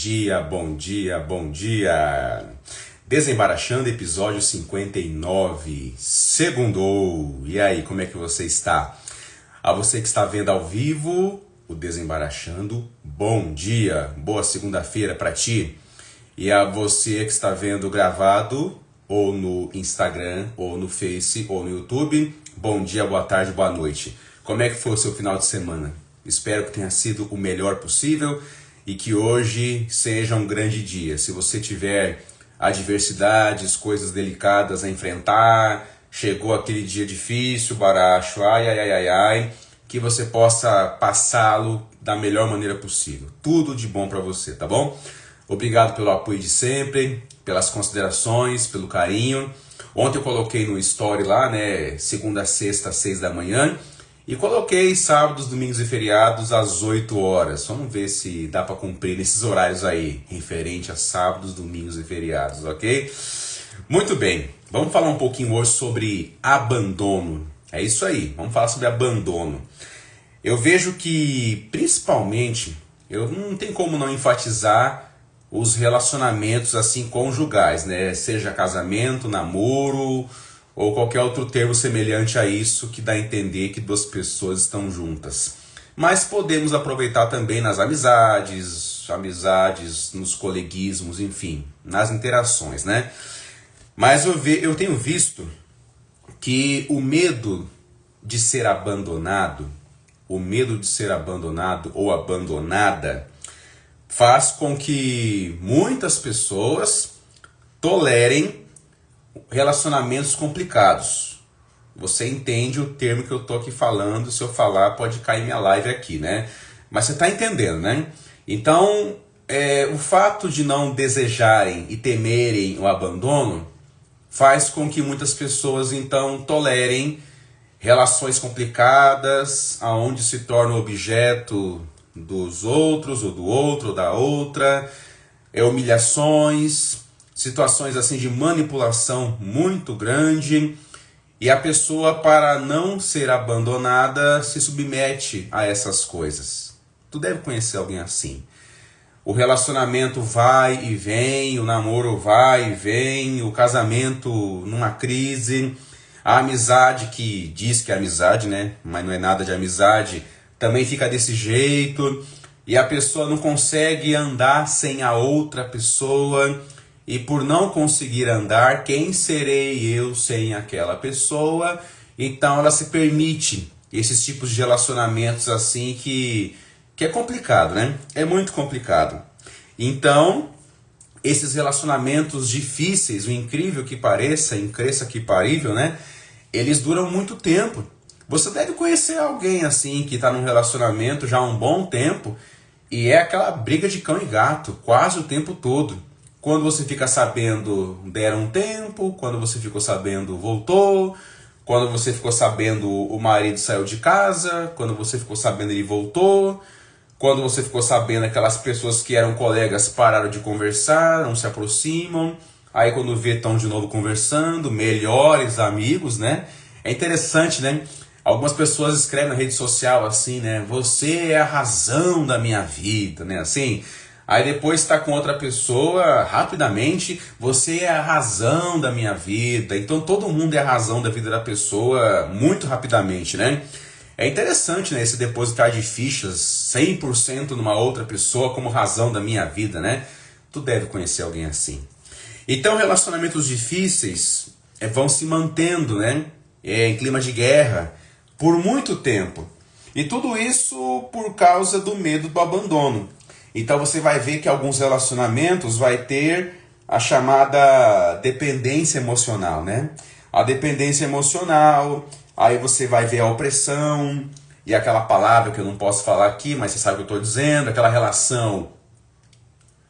dia, bom dia, bom dia. Desembaraxando, episódio 59. Segundou. E aí, como é que você está? A você que está vendo ao vivo o Desembaraxando, bom dia, boa segunda-feira para ti. E a você que está vendo gravado, ou no Instagram, ou no Face, ou no YouTube, bom dia, boa tarde, boa noite. Como é que foi o seu final de semana? Espero que tenha sido o melhor possível e que hoje seja um grande dia. Se você tiver adversidades, coisas delicadas a enfrentar, chegou aquele dia difícil, baracho, ai, que você possa passá-lo da melhor maneira possível. Tudo de bom para você, tá bom? Obrigado pelo apoio de sempre, pelas considerações, pelo carinho. Ontem eu coloquei no story lá, né, segunda a sexta, às 6 da manhã. E coloquei sábados, domingos e feriados às 8 horas. Vamos ver se dá para cumprir nesses horários aí, referente a sábados, domingos e feriados, ok? Muito bem, vamos falar um pouquinho hoje sobre abandono. É isso aí, vamos falar sobre abandono. Eu vejo que, principalmente, eu não tem como não enfatizar os relacionamentos assim conjugais, né? Seja casamento, namoro ou qualquer outro termo semelhante a isso que dá a entender que duas pessoas estão juntas. Mas podemos aproveitar também nas amizades, nos coleguismos, enfim, nas interações, né? Mas eu tenho visto que o medo de ser abandonado, ou abandonada, faz com que muitas pessoas tolerem relacionamentos complicados. Você entende o termo que eu tô aqui falando, se eu falar pode cair minha live aqui, né? Mas você tá entendendo, né? Então, o fato de não desejarem e temerem o abandono faz com que muitas pessoas então tolerem relações complicadas, aonde se torna objeto dos outros, ou do outro, ou da outra, humilhações, situações assim de manipulação muito grande, e a pessoa, para não ser abandonada, se submete a essas coisas. Tu deve conhecer alguém assim. O relacionamento vai e vem, o namoro vai e vem, o casamento numa crise, a amizade que diz que é amizade, né? Mas não é nada de amizade, também fica desse jeito, e a pessoa não consegue andar sem a outra pessoa. E por não conseguir andar, quem serei eu sem aquela pessoa? Então ela se permite esses tipos de relacionamentos assim que é complicado, né? É muito complicado. Então, esses relacionamentos difíceis, o incrível que pareça, incresça que parível, né? Eles duram muito tempo. Você deve conhecer alguém assim que está num relacionamento já há um bom tempo e é aquela briga de cão e gato quase o tempo todo. Quando você fica sabendo, deram um tempo. Quando você ficou sabendo, voltou. Quando você ficou sabendo, o marido saiu de casa. Quando você ficou sabendo, ele voltou. Quando você ficou sabendo, aquelas pessoas que eram colegas pararam de conversar, não se aproximam. Aí quando vê, estão de novo conversando, melhores amigos, né? É interessante, né? Algumas pessoas escrevem na rede social assim, né? Você é a razão da minha vida, né? Assim... Aí depois está com outra pessoa, rapidamente, você é a razão da minha vida. Então todo mundo é a razão da vida da pessoa muito rapidamente, né? É interessante, né, esse depositar de fichas 100% numa outra pessoa como razão da minha vida, né? Tu deve conhecer alguém assim. Então relacionamentos difíceis vão se mantendo, né? Em clima de guerra por muito tempo. E tudo isso por causa do medo do abandono. Então você vai ver que alguns relacionamentos vai ter a chamada dependência emocional, né? A dependência emocional, aí você vai ver a opressão, e aquela palavra que eu não posso falar aqui, mas você sabe o que eu estou dizendo, aquela relação,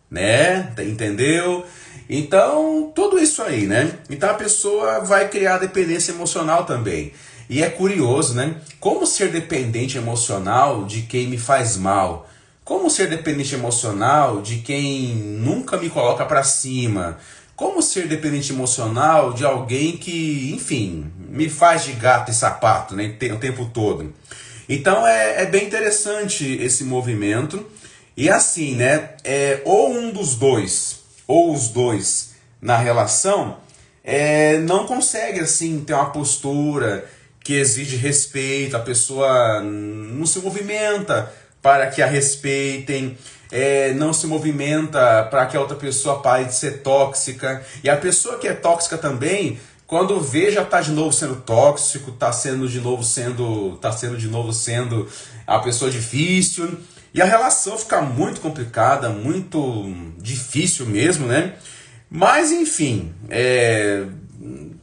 né? Entendeu? Então, tudo isso aí, né? Então a pessoa vai criar dependência emocional também. E é curioso, né? Como ser dependente emocional de quem me faz mal? Como ser dependente emocional de quem nunca me coloca para cima? Como ser dependente emocional de alguém que, enfim, me faz de gato e sapato, né, o tempo todo? Então é bem interessante esse movimento. E assim, né, ou um dos dois, ou os dois na relação, não consegue assim ter uma postura que exige respeito, a pessoa não se movimenta para que a respeitem, não se movimenta para que a outra pessoa pare de ser tóxica. E a pessoa que é tóxica também, quando vê, já está de novo sendo tóxico, está sendo de novo sendo a pessoa difícil. E a relação fica muito complicada, muito difícil mesmo, né? Mas enfim,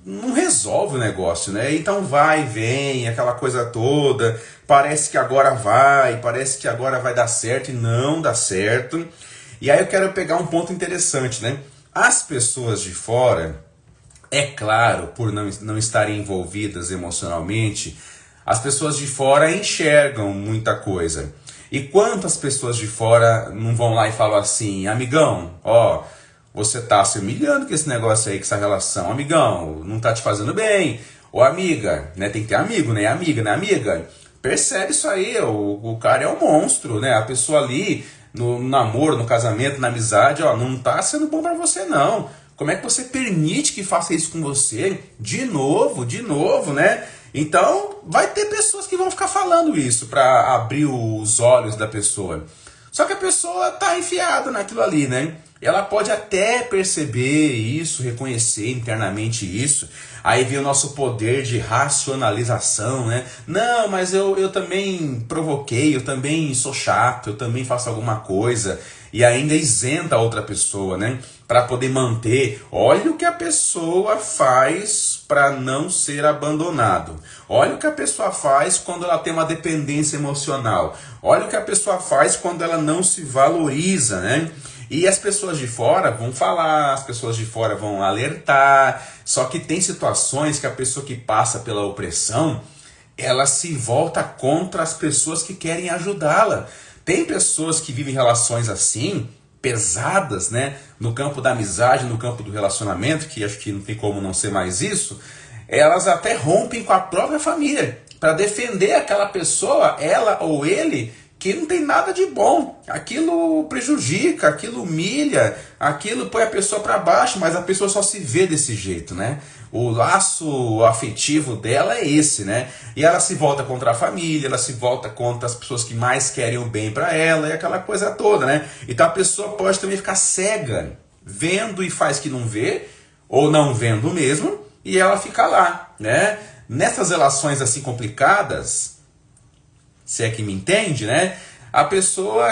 não resolve o negócio, né? Então vai e vem, aquela coisa toda, parece que agora vai dar certo e não dá certo. E aí eu quero pegar um ponto interessante, né? As pessoas de fora, é claro, por não estarem envolvidas emocionalmente, as pessoas de fora enxergam muita coisa. E quantas pessoas de fora não vão lá e falam assim, amigão, ó, você tá se humilhando com esse negócio aí, com essa relação, amigão, não tá te fazendo bem, ou amiga, né, tem que ter amigo, né, amiga, né, amiga, percebe isso aí, o cara é um monstro, né, a pessoa ali, no namoro, no casamento, na amizade, ó, não tá sendo bom pra você não, como é que você permite que faça isso com você, de novo, né, então vai ter pessoas que vão ficar falando isso pra abrir os olhos da pessoa, só que a pessoa tá enfiada naquilo ali, né, ela pode até perceber isso, reconhecer internamente isso. Aí vem o nosso poder de racionalização, né? Não, mas eu também provoquei, eu também sou chato, eu também faço alguma coisa. E ainda isenta a outra pessoa, né? Para poder manter. Olha o que a pessoa faz para não ser abandonado. Olha o que a pessoa faz quando ela tem uma dependência emocional. Olha o que a pessoa faz quando ela não se valoriza, né? E as pessoas de fora vão falar, as pessoas de fora vão alertar, só que tem situações que a pessoa que passa pela opressão, ela se volta contra as pessoas que querem ajudá-la. Tem pessoas que vivem relações assim, pesadas, né? No campo da amizade, no campo do relacionamento, que acho que não tem como não ser mais isso, elas até rompem com a própria família, para defender aquela pessoa, ela ou ele, que não tem nada de bom. Aquilo prejudica, aquilo humilha, aquilo põe a pessoa para baixo, mas a pessoa só se vê desse jeito, né? O laço afetivo dela é esse, né? E ela se volta contra a família, ela se volta contra as pessoas que mais querem o bem para ela e aquela coisa toda, né? Então a pessoa pode também ficar cega, vendo e faz que não vê, ou não vendo mesmo, e ela fica lá, né? Nessas relações assim complicadas, se é que me entende, né? A pessoa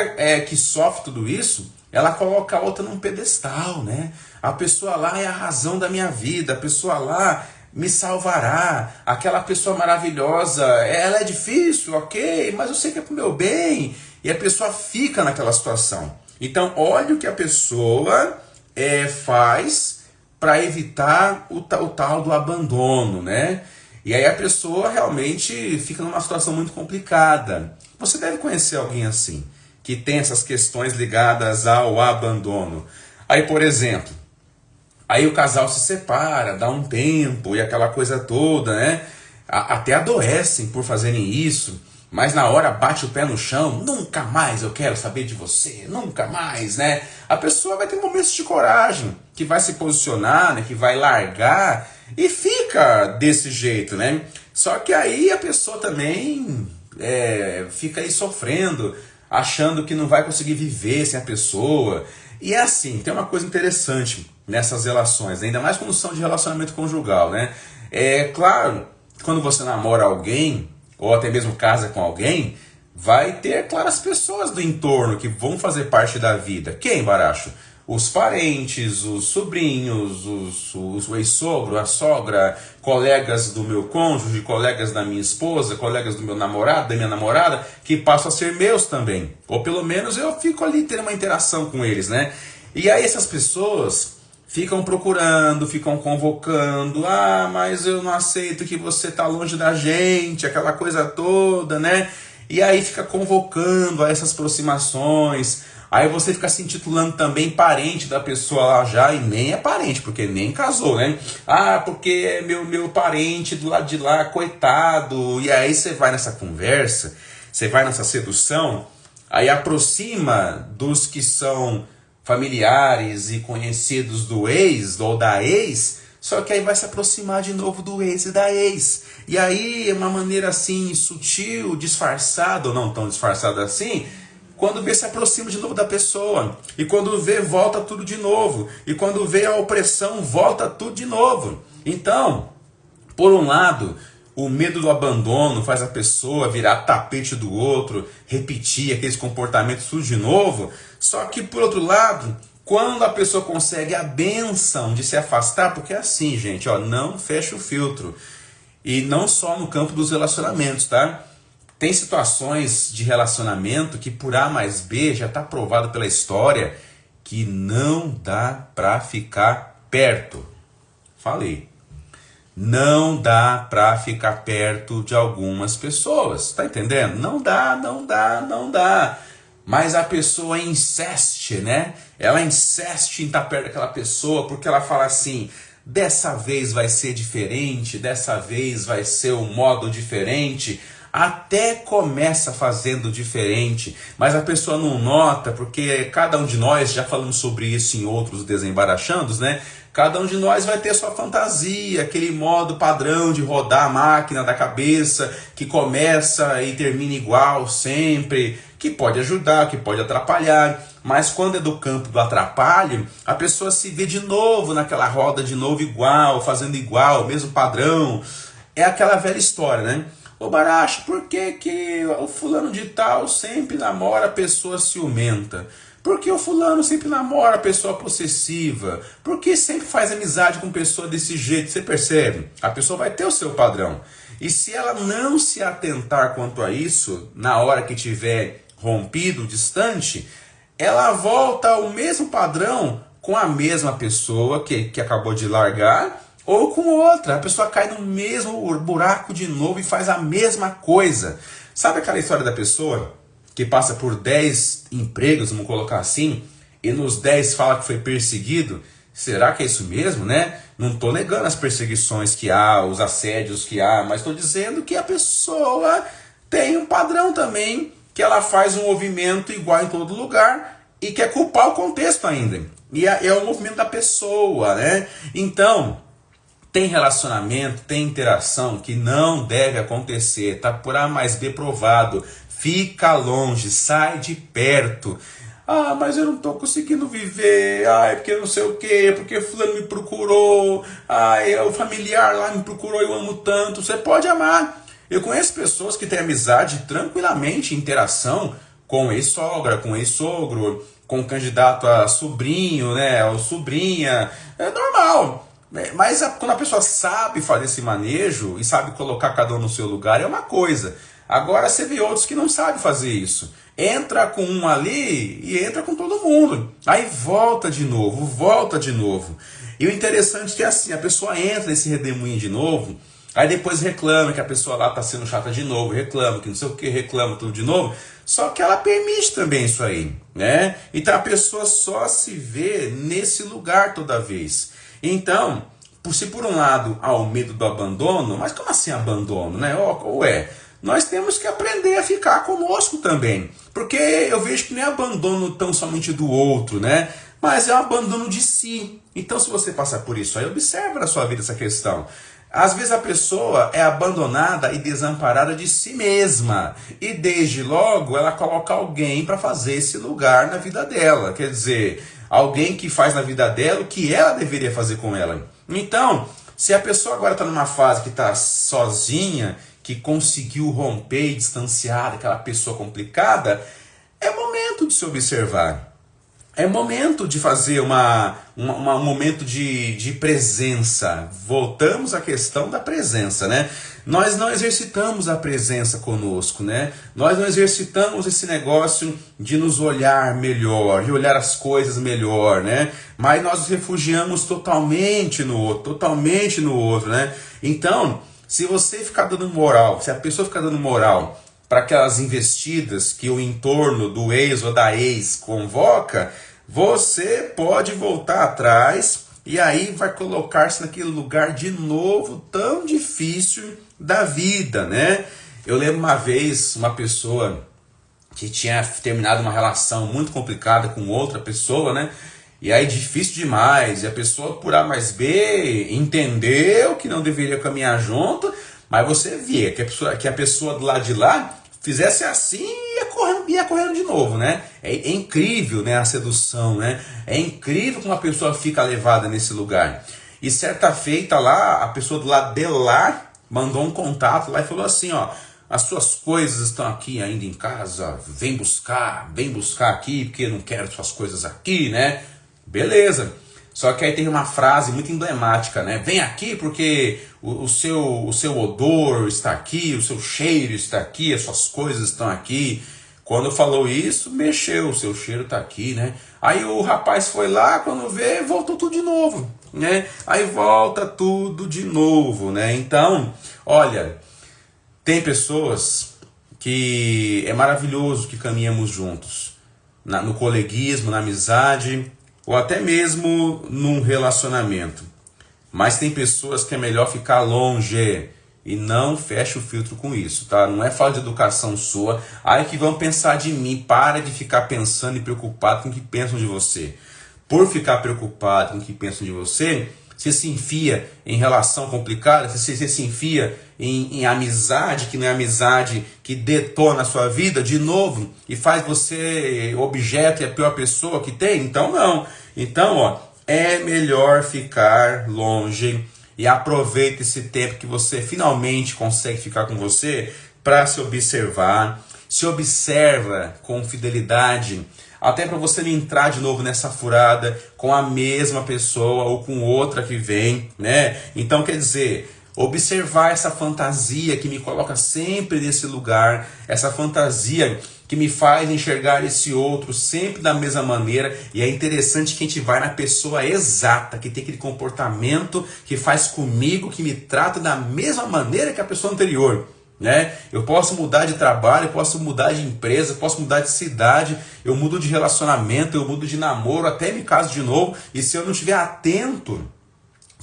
que sofre tudo isso, ela coloca a outra num pedestal, né? A pessoa lá é a razão da minha vida, a pessoa lá me salvará, aquela pessoa maravilhosa, ela é difícil, ok, mas eu sei que é pro meu bem. E a pessoa fica naquela situação. Então, olha o que a pessoa faz para evitar o tal do abandono, né? E aí a pessoa realmente fica numa situação muito complicada. Você deve conhecer alguém assim, que tem essas questões ligadas ao abandono. Aí, por exemplo, aí o casal se separa, dá um tempo e aquela coisa toda, né? Até adoecem por fazerem isso, mas na hora bate o pé no chão, nunca mais eu quero saber de você, nunca mais, né? A pessoa vai ter momentos de coragem, que vai se posicionar, né? Que vai largar e fica desse jeito, né? Só que aí a pessoa também fica aí sofrendo, achando que não vai conseguir viver sem a pessoa. E é assim, tem uma coisa interessante nessas relações, ainda mais quando são de relacionamento conjugal, né? É claro, quando você namora alguém, ou até mesmo casa com alguém, vai ter, claro, as pessoas do entorno que vão fazer parte da vida. Quem, Baracho? Os parentes, os sobrinhos, o ex-sogro, a sogra, colegas do meu cônjuge, colegas da minha esposa, colegas do meu namorado, da minha namorada, que passam a ser meus também. Ou pelo menos eu fico ali tendo uma interação com eles, né? E aí essas pessoas ficam procurando, ficam convocando, mas eu não aceito que você tá longe da gente, aquela coisa toda, né? E aí fica convocando a essas aproximações. Aí você fica se intitulando também parente da pessoa lá já, e nem é parente, porque nem casou, né? Porque é meu parente do lado de lá, coitado. E aí você vai nessa conversa, você vai nessa sedução, aí aproxima dos que são familiares e conhecidos do ex ou da ex, só que aí vai se aproximar de novo do ex e da ex. E aí, uma maneira assim, sutil, disfarçada, ou não tão disfarçada assim, quando vê, se aproxima de novo da pessoa. E quando vê, volta tudo de novo. E quando vê a opressão, volta tudo de novo. Então, por um lado, o medo do abandono faz a pessoa virar tapete do outro, repetir aqueles comportamentos tudo de novo. Só que, por outro lado, quando a pessoa consegue a bênção de se afastar, porque é assim, gente, ó, não fecha o filtro. E não só no campo dos relacionamentos, tá? Tem situações de relacionamento que por A mais B já está provado pela história que não dá para ficar perto. Falei. Não dá para ficar perto de algumas pessoas. Tá entendendo? Não dá, não dá, não dá. Mas a pessoa insiste, né? Ela insiste em estar perto daquela pessoa porque ela fala assim: dessa vez vai ser diferente, dessa vez vai ser um modo diferente. Até começa fazendo diferente, mas a pessoa não nota, porque cada um de nós, já falamos sobre isso em outros Desembarachandos, né? Cada um de nós vai ter sua fantasia, aquele modo padrão de rodar a máquina da cabeça, que começa e termina igual sempre, que pode ajudar, que pode atrapalhar. Mas quando é do campo do atrapalho, a pessoa se vê de novo naquela roda de novo igual, fazendo igual, mesmo padrão. É aquela velha história, né? Ô Baracho, por que o fulano de tal sempre namora a pessoa ciumenta? Por que o fulano sempre namora a pessoa possessiva? Por que sempre faz amizade com pessoa desse jeito? Você percebe? A pessoa vai ter o seu padrão. E se ela não se atentar quanto a isso, na hora que tiver rompido, distante, ela volta ao mesmo padrão com a mesma pessoa que acabou de largar, ou com outra. A pessoa cai no mesmo buraco de novo e faz a mesma coisa. Sabe aquela história da pessoa que passa por 10 empregos, vamos colocar assim, e nos 10 fala que foi perseguido? Será que é isso mesmo, né? Não estou negando as perseguições que há, os assédios que há, mas estou dizendo que a pessoa tem um padrão também, que ela faz um movimento igual em todo lugar e quer culpar o contexto ainda. E é o movimento da pessoa, né? Então, tem relacionamento, tem interação que não deve acontecer, tá por A mais B provado. Fica longe, sai de perto. Ah, mas eu não estou conseguindo viver. Ah, é porque não sei o quê, porque fulano me procurou. Ah, o familiar lá me procurou, eu amo tanto. Você pode amar. Eu conheço pessoas que têm amizade tranquilamente, interação com ex-sogra, com ex-sogro, com candidato a sobrinho, né, ou sobrinha. É normal. Mas quando a pessoa sabe fazer esse manejo e sabe colocar cada um no seu lugar, é uma coisa. Agora você vê outros que não sabem fazer isso. Entra com um ali e entra com todo mundo. Aí volta de novo, volta de novo. E o interessante é que assim, a pessoa entra nesse redemoinho de novo, aí depois reclama que a pessoa lá está sendo chata de novo, reclama que não sei o que, reclama tudo de novo. Só que ela permite também isso aí, né? Então a pessoa só se vê nesse lugar toda vez. Então, se por um lado há o medo do abandono, mas como assim abandono, né? Nós temos que aprender a ficar conosco também. Porque eu vejo que não é abandono tão somente do outro, né? Mas é um abandono de si. Então, se você passar por isso aí, observa na sua vida essa questão. Às vezes a pessoa é abandonada e desamparada de si mesma. E desde logo ela coloca alguém para fazer esse lugar na vida dela. Quer dizer, alguém que faz na vida dela o que ela deveria fazer com ela. Então, se a pessoa agora está numa fase que está sozinha, que conseguiu romper e distanciar daquela pessoa complicada, é momento de se observar. É momento de fazer um momento de presença. Voltamos à questão da presença, né? Nós não exercitamos a presença conosco, né? Nós não exercitamos esse negócio de nos olhar melhor, de olhar as coisas melhor, né? Mas nós nos refugiamos totalmente no outro, né? Então, se você ficar dando moral, se a pessoa ficar dando moral para aquelas investidas que o entorno do ex ou da ex convoca, você pode voltar atrás e aí vai colocar-se naquele lugar de novo tão difícil da vida, né? Eu lembro uma vez uma pessoa que tinha terminado uma relação muito complicada com outra pessoa, né? E aí difícil demais, e a pessoa por A mais B entendeu que não deveria caminhar junto, mas você via que a pessoa do lado de lá fizesse assim e ia correndo de novo, né? É incrível, né, a sedução, né? É incrível como a pessoa fica levada nesse lugar. E certa feita lá, a pessoa do lado de lá mandou um contato lá e falou assim, ó, as suas coisas estão aqui ainda em casa, vem buscar aqui, porque eu não quero suas coisas aqui, né? Beleza. Só que aí tem uma frase muito emblemática, né? Vem aqui porque o seu odor está aqui, o seu cheiro está aqui, as suas coisas estão aqui. Quando falou isso, mexeu, o seu cheiro está aqui, né? Aí o rapaz foi lá, quando vê, voltou tudo de novo, né? Aí volta tudo de novo, né? Então, olha, tem pessoas que é maravilhoso que caminhamos juntos, no coleguismo, na amizade, ou até mesmo num relacionamento. Mas tem pessoas que é melhor ficar longe e não fecha o filtro com isso, tá? Não é falta de educação sua. Aí que vão pensar de mim, para de ficar pensando e preocupado com o que pensam de você. Por ficar preocupado com o que pensam de você, você se enfia em relação complicada, você se enfia em amizade, que não é amizade, que detona a sua vida de novo e faz você objeto e a pior pessoa que tem. Então não. Então, ó, é melhor ficar longe e aproveita esse tempo que você finalmente consegue ficar com você para se observar. Se observa com fidelidade, até para você não entrar de novo nessa furada com a mesma pessoa ou com outra que vem, né? Então, quer dizer, observar essa fantasia que me coloca sempre nesse lugar, essa fantasia que me faz enxergar esse outro sempre da mesma maneira. E é interessante que a gente vai na pessoa exata, que tem aquele comportamento que faz comigo, que me trata da mesma maneira que a pessoa anterior, né? Eu posso mudar de trabalho, eu posso mudar de empresa, eu posso mudar de cidade, eu mudo de relacionamento, eu mudo de namoro, até me caso de novo, e se eu não estiver atento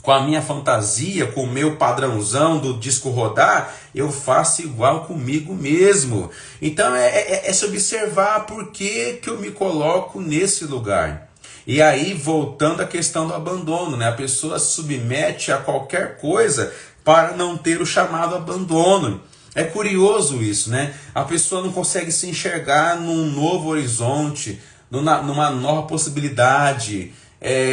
com a minha fantasia, com o meu padrãozão do disco rodar, eu faço igual comigo mesmo. Então é se observar por que eu me coloco nesse lugar. E aí, voltando à questão do abandono, né? A pessoa se submete a qualquer coisa para não ter o chamado abandono. É curioso isso, né? A pessoa não consegue se enxergar num novo horizonte, numa nova possibilidade,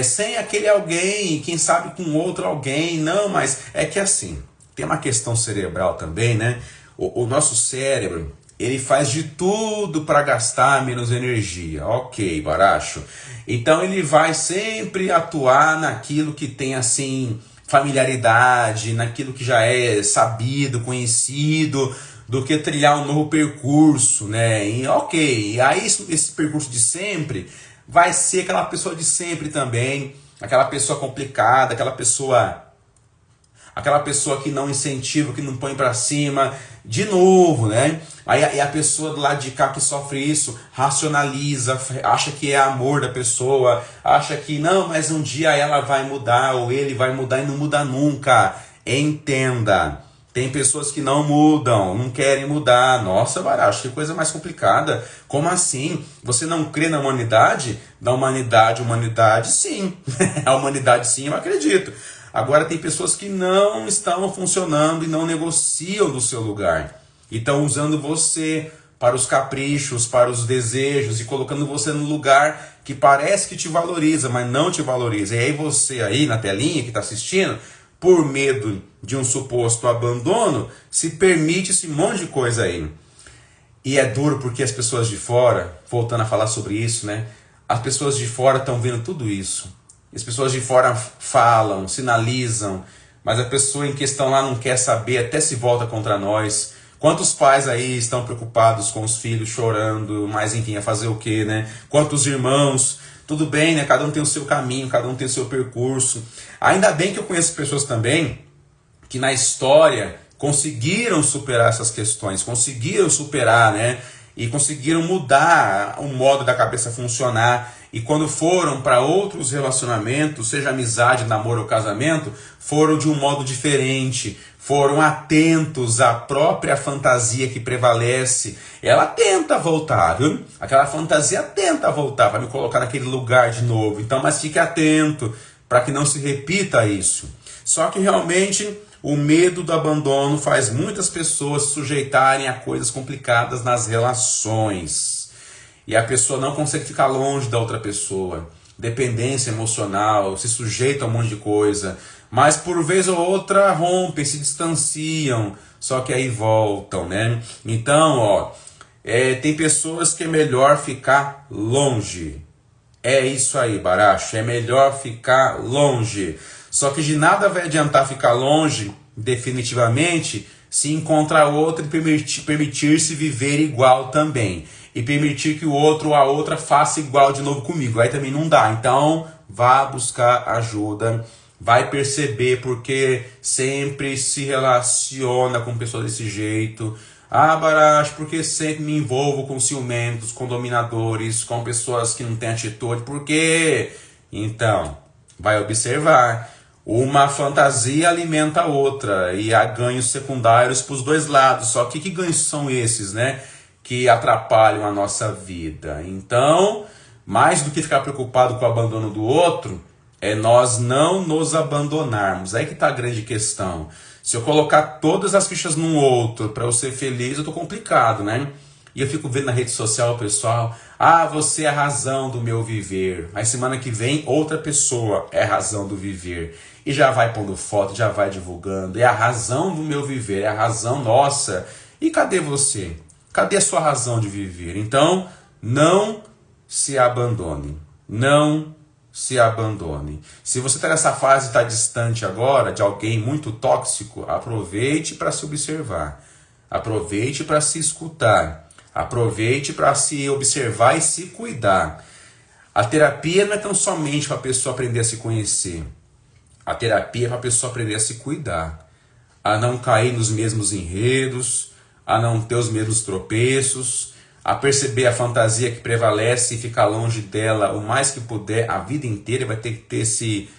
sem aquele alguém, quem sabe com outro alguém. Não, mas é que assim, tem uma questão cerebral também, né? O nosso cérebro, ele faz de tudo para gastar menos energia. Ok, Baracho. Então ele vai sempre atuar naquilo que tem assim familiaridade, naquilo que já é sabido, conhecido, do que trilhar um novo percurso, né? E ok, e aí esse percurso de sempre vai ser aquela pessoa de sempre também, aquela pessoa complicada, aquela pessoa que não incentiva, que não põe para cima, de novo, né? Aí a pessoa do lado de cá que sofre isso, racionaliza, acha que é amor da pessoa, acha que não, mas um dia ela vai mudar, ou ele vai mudar, e não muda nunca. Entenda, tem pessoas que não mudam, não querem mudar. Nossa, Baracho, que coisa mais complicada. Como assim? Você não crê na humanidade? Da humanidade sim. A humanidade sim, eu acredito. Agora tem pessoas que não estão funcionando e não negociam do seu lugar. E estão usando você para os caprichos, para os desejos, e colocando você no lugar que parece que te valoriza, mas não te valoriza. E aí você aí na telinha que está assistindo, por medo de um suposto abandono, se permite esse monte de coisa aí. E é duro porque as pessoas de fora, voltando a falar sobre isso, né? As pessoas de fora estão vendo tudo isso. As pessoas de fora falam, sinalizam, mas a pessoa em questão lá não quer saber, até se volta contra nós. Quantos pais aí estão preocupados com os filhos chorando, mas enfim, a fazer o quê, né? Quantos irmãos, tudo bem, né? Cada um tem o seu caminho, cada um tem o seu percurso. Ainda bem que eu conheço pessoas também que na história conseguiram superar essas questões, conseguiram superar, né? e conseguiram mudar o modo da cabeça funcionar. E quando foram para outros relacionamentos, seja amizade, namoro ou casamento, foram de um modo diferente, foram atentos à própria fantasia que prevalece. Ela tenta voltar, viu? Aquela fantasia tenta voltar, para me colocar naquele lugar de novo. Então, mas fique atento para que não se repita isso. Só que realmente o medo do abandono faz muitas pessoas se sujeitarem a coisas complicadas nas relações. E a pessoa não consegue ficar longe da outra pessoa. Dependência emocional, se sujeita a um monte de coisa. Mas por vez ou outra rompem, se distanciam. Só que aí voltam, né? Então, tem pessoas que é melhor ficar longe. É isso aí, Baracho. É melhor ficar longe. Só que de nada vai adiantar ficar longe, definitivamente, se encontrar outro e permitir-se viver igual também. E permitir que o outro ou a outra faça igual de novo comigo. Aí também não dá. Então, vá buscar ajuda. Vai perceber porque sempre se relaciona com pessoas desse jeito. Ah, Baracho, porque sempre me envolvo com ciumentos, com dominadores, com pessoas que não têm atitude. Por quê? Então, vai observar. Uma fantasia alimenta a outra e há ganhos secundários para os dois lados. Só que ganhos são esses, né? Que atrapalham a nossa vida. Então, mais do que ficar preocupado com o abandono do outro, é nós não nos abandonarmos. Aí que está a grande questão. Se eu colocar todas as fichas num outro para eu ser feliz, eu estou complicado, né? E eu fico vendo na rede social o pessoal, você é a razão do meu viver. Aí semana que vem, outra pessoa é a razão do viver. E já vai pondo foto, já vai divulgando. É a razão do meu viver, é a razão nossa. E cadê você? Cadê a sua razão de viver? Então, não se abandone. Não se abandone. Se você está nessa fase e está distante agora de alguém muito tóxico, aproveite para se observar. Aproveite para se escutar. Aproveite para se observar e se cuidar. A terapia não é tão somente para a pessoa aprender a se conhecer. A terapia é para a pessoa aprender a se cuidar. A não cair nos mesmos enredos, a não ter os mesmos tropeços, a perceber a fantasia que prevalece e ficar longe dela o mais que puder a vida inteira. Vai ter que ter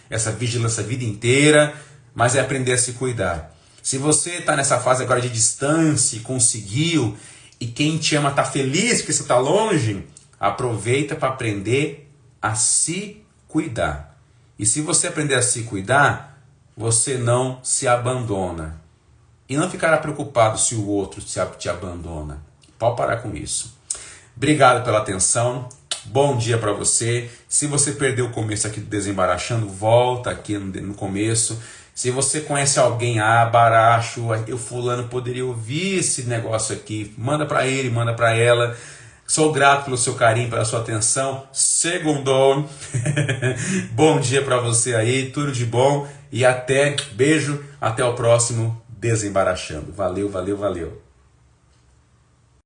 essa vigilância a vida inteira, mas é aprender a se cuidar. Se você está nessa fase agora de distância e conseguiu, e quem te ama está feliz porque você está longe, aproveita para aprender a se cuidar. E se você aprender a se cuidar, você não se abandona. E não ficará preocupado se o outro te abandona. Pode parar com isso. Obrigado pela atenção. Bom dia para você. Se você perdeu o começo aqui do Desembaraxando, volta aqui no começo. Se você conhece alguém, Baracho, eu fulano poderia ouvir esse negócio aqui, manda para ele, manda para ela. Sou grato pelo seu carinho, pela sua atenção. Segundou. Bom dia para você aí, tudo de bom. E beijo, até o próximo Desembaraxando. Valeu, valeu, valeu.